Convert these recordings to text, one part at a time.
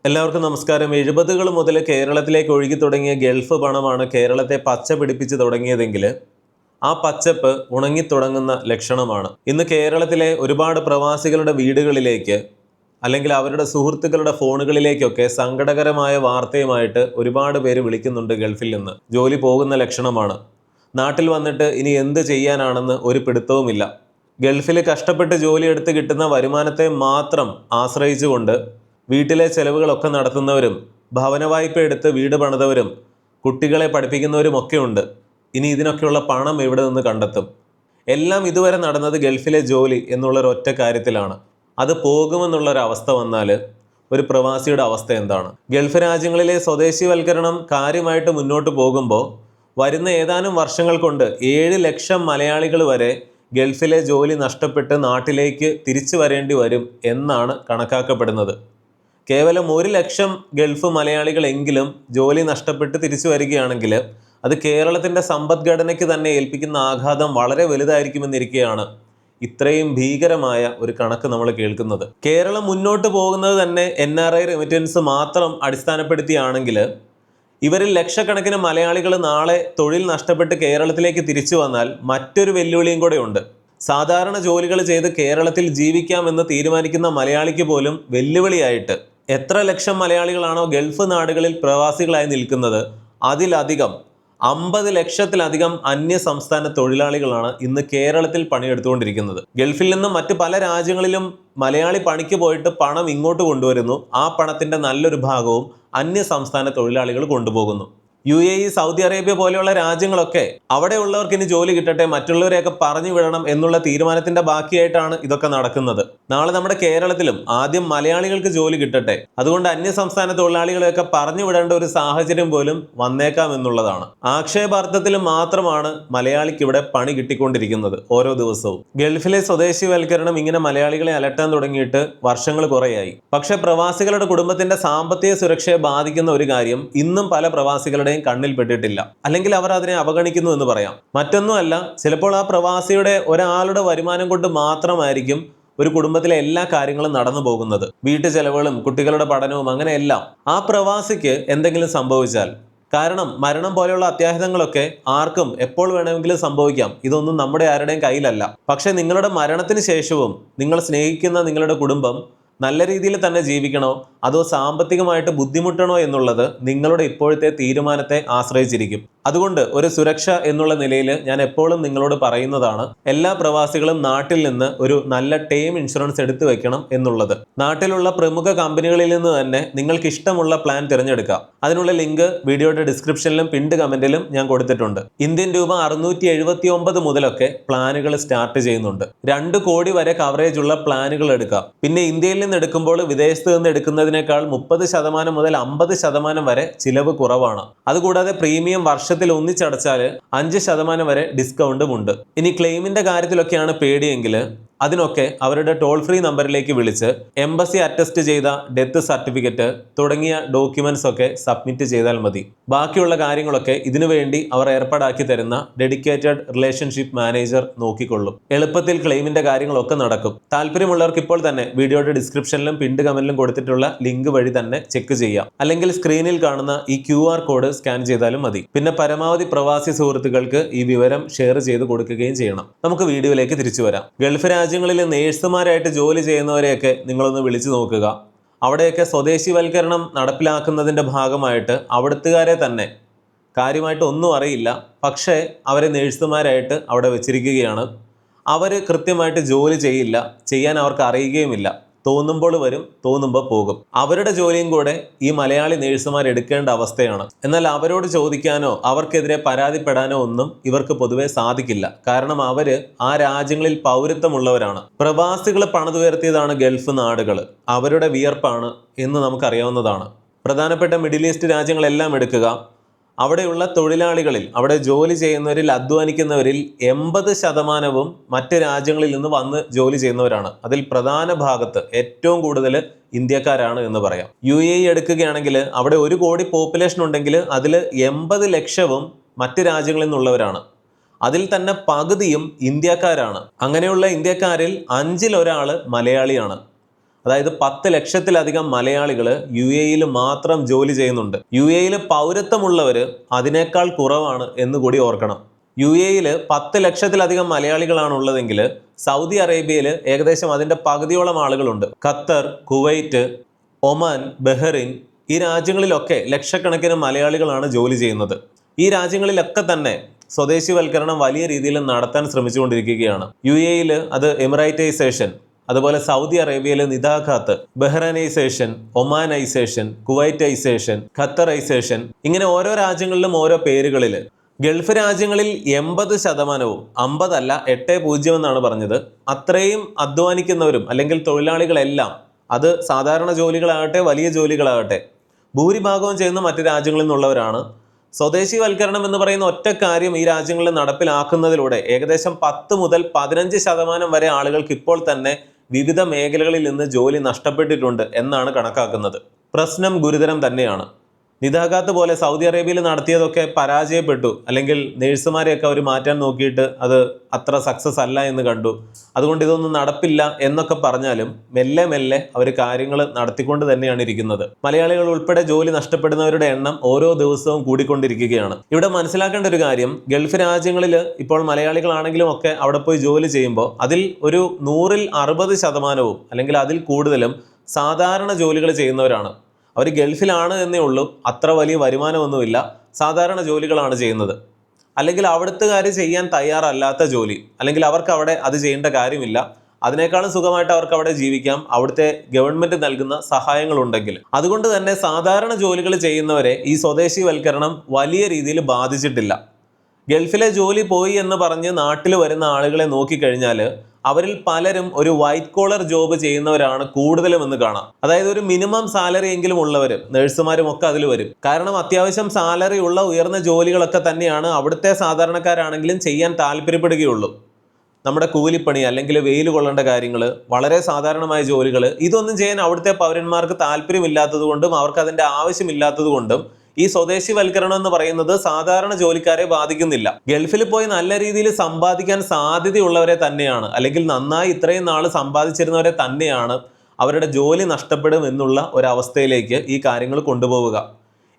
എല്ലാവർക്കും നമസ്കാരം. 70കൾ മുതൽ കേരളത്തിലേക്ക് ഒഴുകി തുടങ്ങിയ ഗൾഫ് പണമാണ് കേരളത്തെ പച്ച പിടിപ്പിച്ച് തുടങ്ങിയതെങ്കിൽ ആ പച്ചപ്പ് ഉണങ്ങിത്തുടങ്ങുന്ന ലക്ഷണമാണ്. ഇന്ന് കേരളത്തിലെ ഒരുപാട് പ്രവാസികളുടെ വീടുകളിലേക്ക് അല്ലെങ്കിൽ അവരുടെ സുഹൃത്തുക്കളുടെ ഫോണുകളിലേക്കൊക്കെ സങ്കടകരമായ വാർത്തയുമായിട്ട് ഒരുപാട് പേര് വിളിക്കുന്നുണ്ട്. ഗൾഫിൽ നിന്ന് ജോലി പോകുന്ന ലക്ഷണമാണ്. നാട്ടിൽ വന്നിട്ട് ഇനി എന്ത് ചെയ്യാനാണെന്ന് ഒരു പിടുത്തവുമില്ല. ഗൾഫിൽ കഷ്ടപ്പെട്ട് ജോലിയെടുത്ത് കിട്ടുന്ന വരുമാനത്തെ മാത്രം ആശ്രയിച്ചുകൊണ്ട് വീട്ടിലെ ചെലവുകളൊക്കെ നടത്തുന്നവരും ഭവന വായ്പ എടുത്ത് വീട് പണിതവരും കുട്ടികളെ പഠിപ്പിക്കുന്നവരും ഒക്കെ ഉണ്ട്. ഇനി ഇതിനൊക്കെയുള്ള പണം എവിടെ നിന്ന് കണ്ടെത്തും? എല്ലാം ഇതുവരെ നടന്നത് ഗൾഫിലെ ജോലി എന്നുള്ളൊരൊറ്റ കാര്യത്തിലാണ്. അത് പോകുമെന്നുള്ളൊരവസ്ഥ വന്നാൽ ഒരു പ്രവാസിയുടെ അവസ്ഥ എന്താണ്? ഗൾഫ് രാജ്യങ്ങളിലെ സ്വദേശിവൽക്കരണം കാര്യമായിട്ട് മുന്നോട്ട് പോകുമ്പോൾ വരുന്ന ഏതാനും വർഷങ്ങൾ കൊണ്ട് 7 ലക്ഷം മലയാളികൾ വരെ ഗൾഫിലെ ജോലി നഷ്ടപ്പെട്ട് നാട്ടിലേക്ക് തിരിച്ചു വരേണ്ടി വരും എന്നാണ് കണക്കാക്കപ്പെടുന്നത്. കേവലം 1 ലക്ഷം ഗൾഫ് മലയാളികളെങ്കിലും ജോലി നഷ്ടപ്പെട്ട് തിരിച്ചു വരികയാണെങ്കിൽ അത് കേരളത്തിൻ്റെ സമ്പദ്ഘടനയ്ക്ക് തന്നെ ഏൽപ്പിക്കുന്ന ആഘാതം വളരെ വലുതായിരിക്കുമെന്നിരിക്കെയാണ് ഇത്രയും ഭീകരമായ ഒരു കണക്ക് നമ്മൾ കേൾക്കുന്നത്. കേരളം മുന്നോട്ട് പോകുന്നത് തന്നെ NRI റെമിറ്റൻസ് മാത്രം അടിസ്ഥാനപ്പെടുത്തിയാണെങ്കിൽ ഇവരിൽ ലക്ഷക്കണക്കിന് മലയാളികൾ നാളെ തൊഴിൽ നഷ്ടപ്പെട്ട് കേരളത്തിലേക്ക് തിരിച്ചു വന്നാൽ മറ്റൊരു വെല്ലുവിളിയും കൂടെ ഉണ്ട്. സാധാരണ ജോലികൾ ചെയ്ത് കേരളത്തിൽ ജീവിക്കാമെന്ന് തീരുമാനിക്കുന്ന മലയാളിക്ക് പോലും വെല്ലുവിളിയായിട്ട് എത്ര ലക്ഷം മലയാളികളാണോ ഗൾഫ് നാടുകളിൽ പ്രവാസികളായി നിൽക്കുന്നത് അതിലധികം 50 ലക്ഷത്തിലധികം അന്യ സംസ്ഥാന തൊഴിലാളികളാണ് ഇന്ന് കേരളത്തിൽ പണിയെടുത്തുകൊണ്ടിരിക്കുന്നത്. ഗൾഫിൽ നിന്നും മറ്റ് പല രാജ്യങ്ങളിലും മലയാളി പണിക്ക് പോയിട്ട് പണം ഇങ്ങോട്ട് കൊണ്ടുവരുന്നു. ആ പണത്തിൻ്റെ നല്ലൊരു ഭാഗവും അന്യ സംസ്ഥാന തൊഴിലാളികൾ കൊണ്ടുപോകുന്നു. UAE, സൗദി അറേബ്യ പോലെയുള്ള രാജ്യങ്ങളൊക്കെ അവിടെയുള്ളവർക്ക് ഇനി ജോലി കിട്ടട്ടെ, മറ്റുള്ളവരെയൊക്കെ പറഞ്ഞു വിടണം എന്നുള്ള തീരുമാനത്തിന്റെ ബാക്കിയായിട്ടാണ് ഇതൊക്കെ നടക്കുന്നത്. നാളെ നമ്മുടെ കേരളത്തിലും ആദ്യം മലയാളികൾക്ക് ജോലി കിട്ടട്ടെ, അതുകൊണ്ട് അന്യ സംസ്ഥാന തൊഴിലാളികളെയൊക്കെ പറഞ്ഞു വിടേണ്ട ഒരു സാഹചര്യം പോലും വന്നേക്കാം എന്നുള്ളതാണ്. ആക്ഷേപാർത്ഥത്തിൽ മാത്രമാണ് മലയാളിക്ക് ഇവിടെ പണി കിട്ടിക്കൊണ്ടിരിക്കുന്നത് ഓരോ ദിവസവും. ഗൾഫിലെ സ്വദേശിവൽക്കരണം ഇങ്ങനെ മലയാളികളെ അലട്ടാൻ തുടങ്ങിയിട്ട് വർഷങ്ങൾ കുറേയായി. പക്ഷെ പ്രവാസികളുടെ കുടുംബത്തിന്റെ സാമ്പത്തിക സുരക്ഷയെ ബാധിക്കുന്ന ഒരു കാര്യം ഇന്നും പല പ്രവാസികളുടെ കണ്ണിൽ പെട്ടിട്ടില്ല. അല്ലെങ്കിൽ അവർ അതിനെ അവഗണിക്കുന്നു എന്ന് പറയാം. മറ്റൊന്നുമല്ല, ചിലപ്പോൾ ആ പ്രവാസിയുടെ ഒരാളുടെ വരുമാനം കൊണ്ട് മാത്രമായിരിക്കും ഒരു കുടുംബത്തിലെ എല്ലാ കാര്യങ്ങളും നടന്നു പോകുന്നത്. വീട്ടു ചെലവുകളും കുട്ടികളുടെ പഠനവും അങ്ങനെയെല്ലാം. ആ പ്രവാസിക്ക് എന്തെങ്കിലും സംഭവിച്ചാൽ, കാരണം മരണം പോലെയുള്ള അത്യാഹിതങ്ങളൊക്കെ ആർക്കും എപ്പോൾ വേണമെങ്കിലും സംഭവിക്കാം. ഇതൊന്നും നമ്മുടെ ആരുടെയും കയ്യിലല്ല. പക്ഷെ നിങ്ങളുടെ മരണത്തിന് ശേഷവും നിങ്ങൾ സ്നേഹിക്കുന്ന നിങ്ങളുടെ കുടുംബം നല്ല രീതിയിൽ തന്നെ ജീവിക്കണോ അതോ സാമ്പത്തികമായിട്ട് ബുദ്ധിമുട്ടണോ എന്നുള്ളത് നിങ്ങളുടെ ഇപ്പോഴത്തെ തീരുമാനത്തെ ആശ്രയിച്ചിരിക്കും. അതുകൊണ്ട് ഒരു സുരക്ഷ എന്നുള്ള നിലയിൽ ഞാൻ എപ്പോഴും നിങ്ങളോട് പറയുന്നതാണ്, എല്ലാ പ്രവാസികളും നാട്ടിൽ നിന്ന് ഒരു നല്ല ടേം ഇൻഷുറൻസ് എടുത്തു വെക്കണം എന്നുള്ളത്. നാട്ടിലുള്ള പ്രമുഖ കമ്പനികളിൽ നിന്ന് തന്നെ നിങ്ങൾക്ക് ഇഷ്ടമുള്ള പ്ലാൻ തിരഞ്ഞെടുക്കാം. അതിനുള്ള ലിങ്ക് വീഡിയോയുടെ ഡിസ്ക്രിപ്ഷനിലും പിൻഡ് കമന്റിലും ഞാൻ കൊടുത്തിട്ടുണ്ട്. ഇന്ത്യൻ രൂപ 679 മുതലൊക്കെ പ്ലാനുകൾ സ്റ്റാർട്ട് ചെയ്യുന്നുണ്ട്. 2 കോടി വരെ കവറേജ് ഉള്ള പ്ലാനുകൾ എടുക്കാം. പിന്നെ ഇന്ത്യയിൽ നിന്ന് എടുക്കുമ്പോൾ വിദേശത്ത് നിന്ന് എടുക്കുന്നതിനേക്കാൾ 30% മുതൽ 50% വരെ ചിലവ് കുറവാണ്. അതുകൂടാതെ പ്രീമിയം വർഷത്തിൽ ഒന്നിച്ചടച്ചാൽ 5% വരെ ഡിസ്കൗണ്ടും ഉണ്ട്. ഇനി ക്ലെയിമിന്റെ കാര്യത്തിലൊക്കെയാണ് പേടിയെങ്കിൽ അതിനൊക്കെ അവരുടെ ടോൾ ഫ്രീ നമ്പറിലേക്ക് വിളിച്ച് എംബസി അറ്റസ്റ്റ് ചെയ്ത ഡെത്ത് സർട്ടിഫിക്കറ്റ് തുടങ്ങിയ ഡോക്യുമെന്റ്സ് ഒക്കെ സബ്മിറ്റ് ചെയ്താൽ മതി. ബാക്കിയുള്ള കാര്യങ്ങളൊക്കെ ഇതിനുവേണ്ടി അവർ ഏർപ്പാടാക്കി തരുന്ന ഡെഡിക്കേറ്റഡ് റിലേഷൻഷിപ്പ് മാനേജർ നോക്കിക്കൊള്ളും. എളുപ്പത്തിൽ ക്ലെയിമിന്റെ കാര്യങ്ങളൊക്കെ നടക്കും. താല്പര്യമുള്ളവർക്ക് ഇപ്പോൾ തന്നെ വീഡിയോയുടെ ഡിസ്ക്രിപ്ഷനിലും പിൻഡ് കമന്റിലും കൊടുത്തിട്ടുള്ള ലിങ്ക് വഴി തന്നെ ചെക്ക് ചെയ്യാം. അല്ലെങ്കിൽ സ്ക്രീനിൽ കാണുന്ന ഈ QR കോഡ് സ്കാൻ ചെയ്താലും മതി. പിന്നെ പരമാവധി പ്രവാസി സുഹൃത്തുക്കൾക്ക് ഈ വിവരം ഷെയർ ചെയ്ത് കൊടുക്കുകയും ചെയ്യണം. നമുക്ക് വീഡിയോയിലേക്ക് തിരിച്ചു വരാം. ഗൾഫ് രാജ്യങ്ങളിൽ നേഴ്സുമാരായിട്ട് ജോലി ചെയ്യുന്നവരെയൊക്കെ നിങ്ങളൊന്ന് വിളിച്ചു നോക്കുക. അവിടെയൊക്കെ സ്വദേശിവൽക്കരണം നടപ്പിലാക്കുന്നതിൻ്റെ ഭാഗമായിട്ട് അവിടുത്തുകാരെ തന്നെ കാര്യമായിട്ട് ഒന്നും അറിയില്ല, പക്ഷേ അവരെ നേഴ്സുമാരായിട്ട് അവിടെ വെച്ചിരിക്കുകയാണ്. അവർ കൃത്യമായിട്ട് ജോലി ചെയ്യില്ല, ചെയ്യാൻ അവർക്ക് അറിയുകയുമില്ല. തോന്നുമ്പോൾ വരും, തോന്നുമ്പോൾ പോകും. അവരുടെ ജോലിയും കൂടെ ഈ മലയാളി നേഴ്സുമാർ എടുക്കേണ്ട അവസ്ഥയാണ്. എന്നാൽ അവരോട് ചോദിക്കാനോ അവർക്കെതിരെ പരാതിപ്പെടാനോ ഒന്നും ഇവർക്ക് പൊതുവെ സാധിക്കില്ല. കാരണം അവര് ആ രാജ്യങ്ങളിൽ പൗരത്വമുള്ളവരാണ്. പ്രവാസികൾ പണിതുയർത്തിയതാണ് ഗൾഫ് നാടുകൾ. അവരുടെ വിയർപ്പാണ് എന്ന് നമുക്കറിയാവുന്നതാണ്. പ്രധാനപ്പെട്ട മിഡിൽ ഈസ്റ്റ് രാജ്യങ്ങളെല്ലാം എടുക്കുക. അവിടെയുള്ള തൊഴിലാളികളിൽ, അവിടെ ജോലി ചെയ്യുന്നവരിൽ, അധ്വാനിക്കുന്നവരിൽ 80% മറ്റ് രാജ്യങ്ങളിൽ നിന്ന് വന്ന് ജോലി ചെയ്യുന്നവരാണ്. അതിൽ പ്രധാന ഭാഗത്ത് ഏറ്റവും കൂടുതൽ ഇന്ത്യക്കാരാണ് എന്ന് പറയാം. UAE എടുക്കുകയാണെങ്കിൽ അവിടെ 1 കോടി പോപ്പുലേഷൻ ഉണ്ടെങ്കിൽ അതിൽ 80 ലക്ഷവും മറ്റ് രാജ്യങ്ങളിൽ നിന്നുള്ളവരാണ്. അതിൽ തന്നെ പകുതിയും ഇന്ത്യക്കാരാണ്. അങ്ങനെയുള്ള ഇന്ത്യക്കാരിൽ 5-ൽ 1 മലയാളിയാണ്. അതായത് 10 ലക്ഷത്തിലധികം മലയാളികൾ UAE മാത്രം ജോലി ചെയ്യുന്നുണ്ട്. UAE പൗരത്വമുള്ളവർ അതിനേക്കാൾ കുറവാണ് എന്ന് കൂടി ഓർക്കണം. UAE 10 ലക്ഷത്തിലധികം മലയാളികളാണ് ഉള്ളതെങ്കിൽ സൗദി അറേബ്യയിൽ ഏകദേശം അതിൻ്റെ പകുതിയോളം ആളുകളുണ്ട്. ഖത്തർ, കുവൈറ്റ്, ഒമാൻ, ബഹ്റിൻ ഈ രാജ്യങ്ങളിലൊക്കെ ലക്ഷക്കണക്കിന് മലയാളികളാണ് ജോലി ചെയ്യുന്നത്. ഈ രാജ്യങ്ങളിലൊക്കെ തന്നെ സ്വദേശിവൽക്കരണം വലിയ രീതിയിൽ നടത്താൻ ശ്രമിച്ചുകൊണ്ടിരിക്കുകയാണ്. UAE അത് എമിറേറ്റൈസേഷൻ, അതുപോലെ സൗദി അറേബ്യയിൽ നിദാഖാത്ത്, ബഹ്റൈനൈസേഷൻ, ഒമാനൈസേഷൻ, കുവൈറ്റൈസേഷൻ, ഖത്തറൈസേഷൻ, ഇങ്ങനെ ഓരോ രാജ്യങ്ങളിലും ഓരോ പേരുകളിൽ. ഗൾഫ് രാജ്യങ്ങളിൽ 80%, 50 അല്ല 8.0 എന്നാണ് പറഞ്ഞത്, അത്രയും അധ്വാനിക്കുന്നവരും അല്ലെങ്കിൽ തൊഴിലാളികളെല്ലാം, അത് സാധാരണ ജോലികളാകട്ടെ വലിയ ജോലികളാകട്ടെ, ഭൂരിഭാഗവും ചെയ്യുന്ന മറ്റ് രാജ്യങ്ങളിൽ നിന്നുള്ളവരാണ്. സ്വദേശിവൽക്കരണം എന്ന് പറയുന്ന ഒറ്റ കാര്യം ഈ രാജ്യങ്ങളിൽ നടപ്പിലാക്കുന്നതിലൂടെ ഏകദേശം 10 മുതൽ 15% വരെ ആളുകൾക്ക് ഇപ്പോൾ തന്നെ വിവിധ മേഖലകളിൽ നിന്ന് ജോലി നഷ്ടപ്പെട്ടിട്ടുണ്ട് എന്നാണ് കണക്കാക്കുന്നത്. പ്രശ്നം ഗുരുതരം തന്നെയാണ്. നിദാഖാത്ത് പോലെ സൗദി അറേബ്യയിൽ നടത്തിയതൊക്കെ പരാജയപ്പെട്ടു, അല്ലെങ്കിൽ നേഴ്സുമാരെയൊക്കെ അവർ മാറ്റാൻ നോക്കിയിട്ട് അത് അത്ര സക്സസ് അല്ല എന്ന് കണ്ടു, അതുകൊണ്ട് ഇതൊന്നും നടപ്പില്ല എന്നൊക്കെ പറഞ്ഞാലും മെല്ലെ മെല്ലെ അവർ കാര്യങ്ങൾ നടത്തിക്കൊണ്ട് തന്നെയാണ് ഇരിക്കുന്നത്. മലയാളികൾ ഉൾപ്പെടെ ജോലി നഷ്ടപ്പെടുന്നവരുടെ എണ്ണം ഓരോ ദിവസവും കൂടിക്കൊണ്ടിരിക്കുകയാണ്. ഇവിടെ മനസ്സിലാക്കേണ്ട ഒരു കാര്യം, ഗൾഫ് രാജ്യങ്ങളിൽ ഇപ്പോൾ മലയാളികളാണെങ്കിലും ഒക്കെ അവിടെ പോയി ജോലി ചെയ്യുമ്പോൾ അതിൽ ഒരു 100-ൽ 60% അല്ലെങ്കിൽ അതിൽ കൂടുതലും സാധാരണ ജോലികൾ ചെയ്യുന്നവരാണ്. അവർ ഗൾഫിലാണ് എന്നേ ഉള്ളൂ, അത്ര വലിയ വരുമാനമൊന്നുമില്ല, സാധാരണ ജോലികളാണ് ചെയ്യുന്നത്. അല്ലെങ്കിൽ അവിടുത്തുകാർ ചെയ്യാൻ തയ്യാറല്ലാത്ത ജോലി, അല്ലെങ്കിൽ അവർക്ക് അവിടെ അത് ചെയ്യേണ്ട കാര്യമില്ല, അതിനേക്കാളും സുഖമായിട്ട് അവർക്ക് അവിടെ ജീവിക്കാം അവിടുത്തെ ഗവൺമെൻറ് നൽകുന്ന സഹായങ്ങളുണ്ടെങ്കിൽ. അതുകൊണ്ട് തന്നെ സാധാരണ ജോലികൾ ചെയ്യുന്നവരെ ഈ സ്വദേശിവൽക്കരണം വലിയ രീതിയിൽ ബാധിച്ചിട്ടില്ല. ഗൾഫിലെ ജോലി പോയി എന്ന് പറഞ്ഞ് നാട്ടിൽ വരുന്ന ആളുകളെ നോക്കിക്കഴിഞ്ഞാൽ അവരിൽ പലരും ഒരു വൈറ്റ് കോളർ ജോബ് ചെയ്യുന്നവരാണ് കൂടുതലും എന്ന് കാണാം. അതായത് ഒരു മിനിമം സാലറി എങ്കിലും ഉള്ളവർ, നഴ്സുമാരും ഒക്കെ അതിൽ വരും. കാരണം അത്യാവശ്യം സാലറി ഉള്ള ഉയർന്ന ജോലികളൊക്കെ തന്നെയാണ് അവിടുത്തെ സാധാരണക്കാരാണെങ്കിലും ചെയ്യാൻ താല്പര്യപ്പെടുകയുള്ളൂ. നമ്മുടെ കൂലിപ്പണി അല്ലെങ്കിൽ വെയിൽ കൊള്ളേണ്ട കാര്യങ്ങൾ, വളരെ സാധാരണമായ ജോലികൾ, ഇതൊന്നും ചെയ്യാൻ അവിടുത്തെ പൗരന്മാർക്ക് താല്പര്യമില്ലാത്തത് കൊണ്ടും അവർക്ക് അതിൻ്റെ ആവശ്യമില്ലാത്തത് കൊണ്ടും ഈ സ്വദേശിവൽക്കരണം എന്ന് പറയുന്നത് സാധാരണ ജോലിക്കാരെ ബാധിക്കുന്നില്ല. ഗൾഫിൽ പോയി നല്ല രീതിയിൽ സമ്പാദിക്കാൻ സാധ്യതയുള്ളവരെ തന്നെയാണ്, അല്ലെങ്കിൽ നന്നായി ഇത്രയും നാൾ സമ്പാദിച്ചിരുന്നവരെ തന്നെയാണ് അവരുടെ ജോലി നഷ്ടപ്പെടും എന്നുള്ള ഒരവസ്ഥയിലേക്ക് ഈ കാര്യങ്ങൾ കൊണ്ടുപോവുക.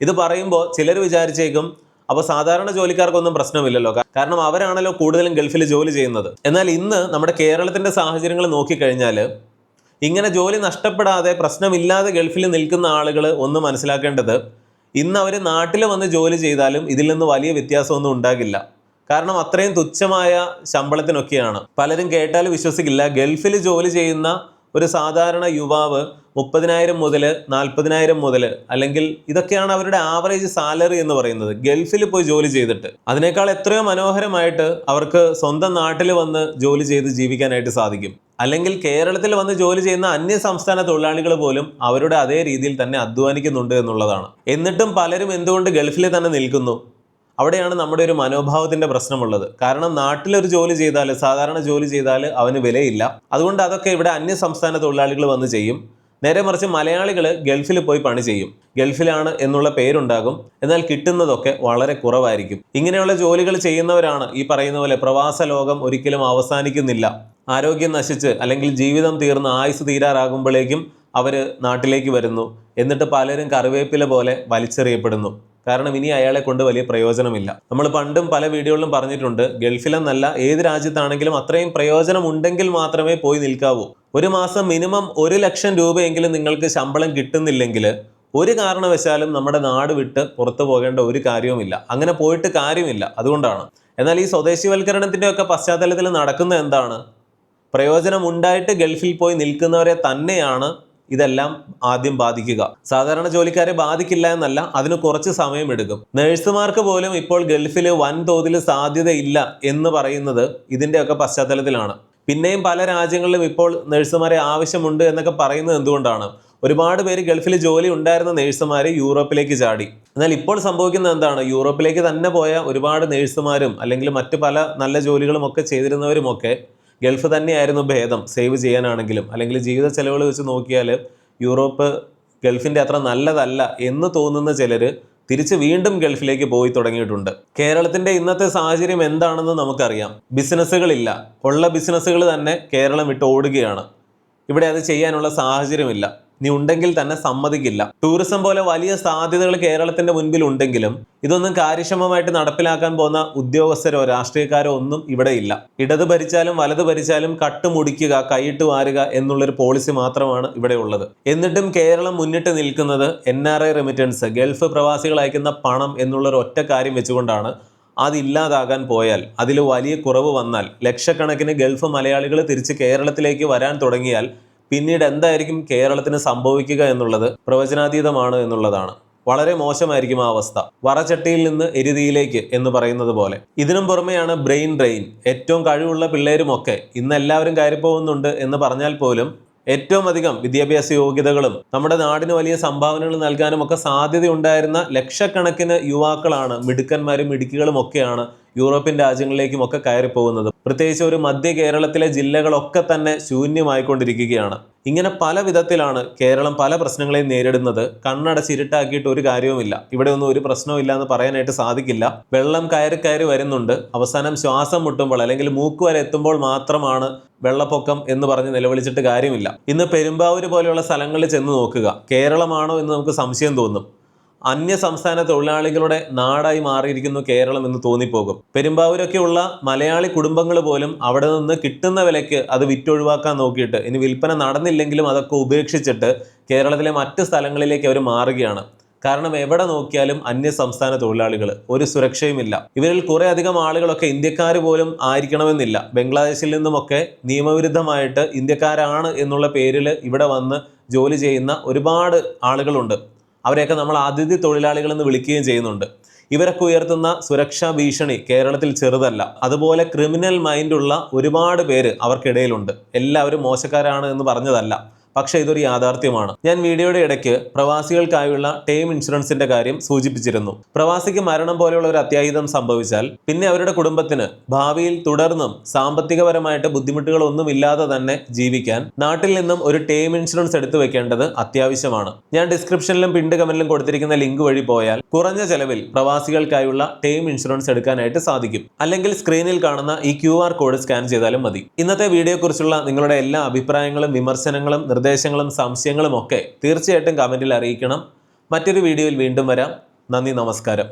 ഇത് പറയുമ്പോൾ ചിലർ വിചാരിച്ചേക്കും അപ്പോൾ സാധാരണ ജോലിക്കാർക്കൊന്നും പ്രശ്നമില്ലല്ലോ, കാരണം അവരാണല്ലോ കൂടുതലും ഗൾഫിൽ ജോലി ചെയ്യുന്നത്. എന്നാൽ ഇന്ന് നമ്മുടെ കേരളത്തിൻ്റെ സാഹചര്യങ്ങൾ നോക്കിക്കഴിഞ്ഞാൽ ഇങ്ങനെ ജോലി നഷ്ടപ്പെടാതെ പ്രശ്നമില്ലാതെ ഗൾഫിൽ നിൽക്കുന്ന ആളുകൾ ഒന്ന് മനസ്സിലാക്കേണ്ടത്, ഇന്ന് അവർ നാട്ടിൽ വന്ന് ജോലി ചെയ്താലും ഇതിൽ നിന്ന് വലിയ വ്യത്യാസമൊന്നും ഉണ്ടാകില്ല. കാരണം അത്രയും തുച്ഛമായ ശമ്പളത്തിനൊക്കെയാണ്. പലരും കേട്ടാൽ വിശ്വസിക്കില്ല, ഗൾഫിൽ ജോലി ചെയ്യുന്ന ഒരു സാധാരണ യുവാവ് 30,000 മുതൽ 40,000 മുതൽ, അല്ലെങ്കിൽ ഇതൊക്കെയാണ് അവരുടെ ആവറേജ് സാലറി എന്ന് പറയുന്നത് ഗൾഫിൽ പോയി ജോലി ചെയ്തിട്ട്. അതിനേക്കാൾ എത്രയോ മനോഹരമായിട്ട് അവർക്ക് സ്വന്തം നാട്ടിൽ വന്ന് ജോലി ചെയ്ത് ജീവിക്കാനായിട്ട് സാധിക്കും. അല്ലെങ്കിൽ കേരളത്തിൽ വന്ന് ജോലി ചെയ്യുന്ന അന്യ സംസ്ഥാന തൊഴിലാളികൾ പോലും അവരുടെ അതേ രീതിയിൽ തന്നെ അധ്വാനിക്കുന്നുണ്ട് എന്നുള്ളതാണ്. എന്നിട്ടും പലരും എന്തുകൊണ്ട് ഗൾഫിൽ തന്നെ നിൽക്കുന്നു? അവിടെയാണ് നമ്മുടെ ഒരു മനോഭാവത്തിന്റെ പ്രശ്നമുള്ളത്. കാരണം നാട്ടിലൊരു ജോലി ചെയ്താൽ, സാധാരണ ജോലി ചെയ്താൽ അവന് വിലയില്ല. അതുകൊണ്ട് അതൊക്കെ ഇവിടെ അന്യ സംസ്ഥാന തൊഴിലാളികൾ വന്ന് ചെയ്യും. നേരെ മറിച്ച് മലയാളികൾ ഗൾഫിൽ പോയി പണി ചെയ്യും. ഗൾഫിലാണ് എന്നുള്ള പേരുണ്ടാകും, എന്നാൽ കിട്ടുന്നതൊക്കെ വളരെ കുറവായിരിക്കും. ഇങ്ങനെയുള്ള ജോലികൾ ചെയ്യുന്നവരാണ് ഈ പറയുന്ന പോലെ പ്രവാസ ലോകം ഒരിക്കലും അവസാനിക്കുന്നില്ല. ആരോഗ്യം നശിച്ച് അല്ലെങ്കിൽ ജീവിതം തീർന്ന് ആയുസ് തീരാറാകുമ്പോഴേക്കും അവർ നാട്ടിലേക്ക് വരുന്നു. എന്നിട്ട് പലരും കറിവേപ്പില പോലെ വലിച്ചെറിയപ്പെടുന്നു. കാരണം ഇനി അയാളെ കൊണ്ട് വലിയ പ്രയോജനമില്ല. നമ്മൾ പണ്ടും പല വീഡിയോകളിലും പറഞ്ഞിട്ടുണ്ട്, ഗൾഫിലെന്നല്ല ഏത് രാജ്യത്താണെങ്കിലും അത്രയും പ്രയോജനം ഉണ്ടെങ്കിൽ മാത്രമേ പോയി നിൽക്കാവൂ. ഒരു മാസം മിനിമം 1 ലക്ഷം രൂപയെങ്കിലും നിങ്ങൾക്ക് ശമ്പളം കിട്ടുന്നില്ലെങ്കിൽ ഒരു കാരണവശാലും നമ്മുടെ നാട് വിട്ട് പുറത്തു പോകേണ്ട ഒരു കാര്യവുമില്ല. അങ്ങനെ പോയിട്ട് കാര്യമില്ല. അതുകൊണ്ടാണ്. എന്നാൽ ഈ സ്വദേശിവൽക്കരണത്തിൻ്റെ ഒക്കെ പശ്ചാത്തലത്തിൽ നടക്കുന്ന എന്താണ്? പ്രയോജനം ഉണ്ടായിട്ട് ഗൾഫിൽ പോയി നിൽക്കുന്നവരെ തന്നെയാണ് ഇതെല്ലാം ആദ്യം ബാധിക്കുക. സാധാരണ ജോലിക്കാരെ ബാധിക്കില്ല എന്നല്ല, അതിന് കുറച്ച് സമയമെടുക്കും. നഴ്സുമാർക്ക് പോലും ഇപ്പോൾ ഗൾഫിൽ വൻതോതിൽ സാധ്യതയില്ല എന്ന് പറയുന്നത് ഇതിൻ്റെയൊക്കെ പശ്ചാത്തലത്തിലാണ്. പിന്നെയും പല രാജ്യങ്ങളിലും ഇപ്പോൾ നഴ്സുമാരെ ആവശ്യമുണ്ട് എന്നൊക്കെ പറയുന്നത് എന്തുകൊണ്ടാണ്? ഒരുപാട് പേര് ഗൾഫിൽ ജോലി ഉണ്ടായിരുന്ന നഴ്സുമാർ യൂറോപ്പിലേക്ക് ചാടി. എന്നാൽ ഇപ്പോൾ സംഭവിക്കുന്നത് എന്താണ്? യൂറോപ്പിലേക്ക് തന്നെ പോയ ഒരുപാട് നഴ്സുമാരും അല്ലെങ്കിൽ മറ്റു പല നല്ല ജോലികളും ഒക്കെ ചെയ്തിരുന്നവരുമൊക്കെ ഗൾഫ് തന്നെയായിരുന്നു ഭേദം സേവ് ചെയ്യാനാണെങ്കിലും. അല്ലെങ്കിൽ ജീവിത ചെലവുകൾ വെച്ച് നോക്കിയാൽ യൂറോപ്പ് ഗൾഫിൻ്റെ അത്ര നല്ലതല്ല എന്ന് തോന്നുന്ന ചിലർ തിരിച്ച് വീണ്ടും ഗൾഫിലേക്ക് പോയി തുടങ്ങിയിട്ടുണ്ട്. കേരളത്തിൻ്റെ ഇന്നത്തെ സാഹചര്യം എന്താണെന്ന് നമുക്കറിയാം. ബിസിനസ്സുകളില്ല. ഉള്ള ബിസിനസ്സുകൾ തന്നെ കേരളം വിട്ട് ഓടുകയാണ്. ഇവിടെ അത് ചെയ്യാനുള്ള സാഹചര്യമില്ല. നീ ഉണ്ടെങ്കിൽ തന്നെ സമ്മതിക്കില്ല. ടൂറിസം പോലെ വലിയ സാധ്യതകൾ കേരളത്തിന്റെ മുൻപിൽ ഉണ്ടെങ്കിലും ഇതൊന്നും കാര്യക്ഷമമായിട്ട് നടപ്പിലാക്കാൻ പോകുന്ന ഉദ്യോഗസ്ഥരോ രാഷ്ട്രീയക്കാരോ ഒന്നും ഇവിടെ ഇല്ല. ഇടത് ഭരിച്ചാലും വലത് ഭരിച്ചാലും കട്ടുമുടിക്കുക, കൈയിട്ട് വാരുക എന്നുള്ളൊരു പോളിസി മാത്രമാണ് ഇവിടെ ഉള്ളത്. എന്നിട്ടും കേരളം മുന്നിട്ട് നിൽക്കുന്നത് NRI റെമിറ്റൻസ്, ഗൾഫ് പ്രവാസികൾ അയക്കുന്ന പണം എന്നുള്ളൊരു ഒറ്റ കാര്യം വെച്ചുകൊണ്ടാണ്. അതില്ലാതാകാൻ പോയാൽ, അതിൽ വലിയ കുറവ് വന്നാൽ, ലക്ഷക്കണക്കിന് ഗൾഫ് മലയാളികൾ തിരിച്ച് കേരളത്തിലേക്ക് വരാൻ തുടങ്ങിയാൽ പിന്നീട് എന്തായിരിക്കും കേരളത്തിന് സംഭവിക്കുക എന്നുള്ളത് പ്രവചനാതീതമാണ് എന്നുള്ളതാണ്. വളരെ മോശമായിരിക്കും ആ അവസ്ഥ. വറചട്ടിയിൽ നിന്ന് എരുതിയിലേക്ക് എന്ന് പറയുന്നത് പോലെ. ഇതിനും പുറമെയാണ് ബ്രെയിൻ ഡ്രെയിൻ. ഏറ്റവും കഴിവുള്ള പിള്ളേരുമൊക്കെ ഇന്ന് എല്ലാവരും കയറിപ്പോകുന്നുണ്ട് എന്ന് പറഞ്ഞാൽ പോലും ഏറ്റവും അധികം വിദ്യാഭ്യാസ യോഗ്യതകളും നമ്മുടെ നാടിന് വലിയ സംഭാവനകൾ നൽകാനും ഒക്കെ സാധ്യതയുണ്ടായിരുന്ന ലക്ഷക്കണക്കിന് യുവാക്കളാണ്, മിടുക്കന്മാരും മിടുക്കികളും ഒക്കെയാണ് യൂറോപ്യൻ രാജ്യങ്ങളിലേക്കും ഒക്കെ കയറിപ്പോകുന്നത്. പ്രത്യേകിച്ച് ഒരു മധ്യ കേരളത്തിലെ ജില്ലകളൊക്കെ തന്നെ ശൂന്യമായിക്കൊണ്ടിരിക്കുകയാണ്. ഇങ്ങനെ പല വിധത്തിലാണ് കേരളം പല പ്രശ്നങ്ങളെയും നേരിടുന്നത്. കണ്ണടച്ചിരുട്ടാക്കിയിട്ട് ഒരു കാര്യവുമില്ല. ഇവിടെ ഒന്നും ഒരു പ്രശ്നവും ഇല്ല എന്ന് പറയാനായിട്ട് സാധിക്കില്ല. വെള്ളം കയറി കയറി വരുന്നുണ്ട്. അവസാനം ശ്വാസം മുട്ടുമ്പോൾ അല്ലെങ്കിൽ മൂക്ക് വരെ എത്തുമ്പോൾ മാത്രമാണ് വെള്ളപ്പൊക്കം എന്ന് പറഞ്ഞ് നിലവിളിച്ചിട്ട് കാര്യമില്ല. ഇന്ന് പെരുമ്പാവൂർ പോലെയുള്ള സ്ഥലങ്ങളിൽ ചെന്ന് നോക്കുക. കേരളമാണോ എന്ന് നമുക്ക് സംശയം തോന്നും. അന്യ സംസ്ഥാന തൊഴിലാളികളുടെ നാടായി മാറിയിരിക്കുന്നു കേരളം എന്ന് തോന്നിപ്പോകും. പെരുമ്പാവൂരൊക്കെയുള്ള മലയാളി കുടുംബങ്ങൾ പോലും അവിടെ നിന്ന് കിട്ടുന്ന വിലയ്ക്ക് അത് വിറ്റൊഴിവാക്കാൻ നോക്കിയിട്ട്, ഇനി വിൽപ്പന നടന്നില്ലെങ്കിലും അതൊക്കെ ഉപേക്ഷിച്ചിട്ട് കേരളത്തിലെ മറ്റ് സ്ഥലങ്ങളിലേക്ക് അവർ മാറുകയാണ്. കാരണം എവിടെ നോക്കിയാലും അന്യ സംസ്ഥാന തൊഴിലാളികൾ, ഒരു സുരക്ഷയുമില്ല. ഇവരിൽ കുറെ അധികം ആളുകളൊക്കെ ഇന്ത്യക്കാർ പോലും ആയിരിക്കണമെന്നില്ല. ബംഗ്ലാദേശിൽ നിന്നുമൊക്കെ നിയമവിരുദ്ധമായിട്ട് ഇന്ത്യക്കാരാണ് എന്നുള്ള പേരിൽ ഇവിടെ വന്ന് ജോലി ചെയ്യുന്ന ഒരുപാട് ആളുകളുണ്ട്. അവരെയൊക്കെ നമ്മൾ അതിഥി തൊഴിലാളികൾ എന്ന് വിളിക്കുകയും ചെയ്യുന്നുണ്ട്. ഇവരൊക്കെ ഉയർത്തുന്ന സുരക്ഷാ ഭീഷണി കേരളത്തിൽ ചെറുതല്ല. അതുപോലെ ക്രിമിനൽ മൈൻഡുള്ള ഒരുപാട് പേര് അവർക്കിടയിലുണ്ട്. എല്ലാവരും മോശക്കാരാണ് എന്ന് പറഞ്ഞതല്ല, പക്ഷേ ഇതൊരു യാഥാർത്ഥ്യമാണ്. ഞാൻ വീഡിയോയുടെ ഇടയ്ക്ക് പ്രവാസികൾക്കായുള്ള ടേം ഇൻഷുറൻസിന്റെ കാര്യം സൂചിപ്പിച്ചിരുന്നു. പ്രവാസിക്ക് മരണം പോലെയുള്ള ഒരു അത്യാഹിതം സംഭവിച്ചാൽ പിന്നെ അവരുടെ കുടുംബത്തിന് ഭാവിയിൽ തുടർന്നും സാമ്പത്തികപരമായിട്ട് ബുദ്ധിമുട്ടുകളൊന്നും ഇല്ലാതെ തന്നെ ജീവിക്കാൻ നാട്ടിൽ നിന്നും ഒരു ടേം ഇൻഷുറൻസ് എടുത്തു വെക്കേണ്ടത് അത്യാവശ്യമാണ്. ഞാൻ ഡിസ്ക്രിപ്ഷനിലും പിൻഡ് കമന്റിലും കൊടുത്തിരിക്കുന്ന ലിങ്ക് വഴി പോയാൽ കുറഞ്ഞ ചെലവിൽ പ്രവാസികൾക്കായുള്ള ടേം ഇൻഷുറൻസ് എടുക്കാനായിട്ട് സാധിക്കും. അല്ലെങ്കിൽ സ്ക്രീനിൽ കാണുന്ന ഈ QR കോഡ് സ്കാൻ ചെയ്താലും മതി. ഇന്നത്തെ വീഡിയോയെ കുറിച്ചുള്ള നിങ്ങളുടെ എല്ലാ അഭിപ്രായങ്ങളും വിമർശനങ്ങളും നിർദ്ദേശങ്ങളും സംശയങ്ങളും ഒക്കെ തീർച്ചയായിട്ടും കമന്റിൽ അറിയിക്കണം. മറ്റൊരു വീഡിയോയിൽ വീണ്ടും വരാം. നന്ദി, നമസ്കാരം.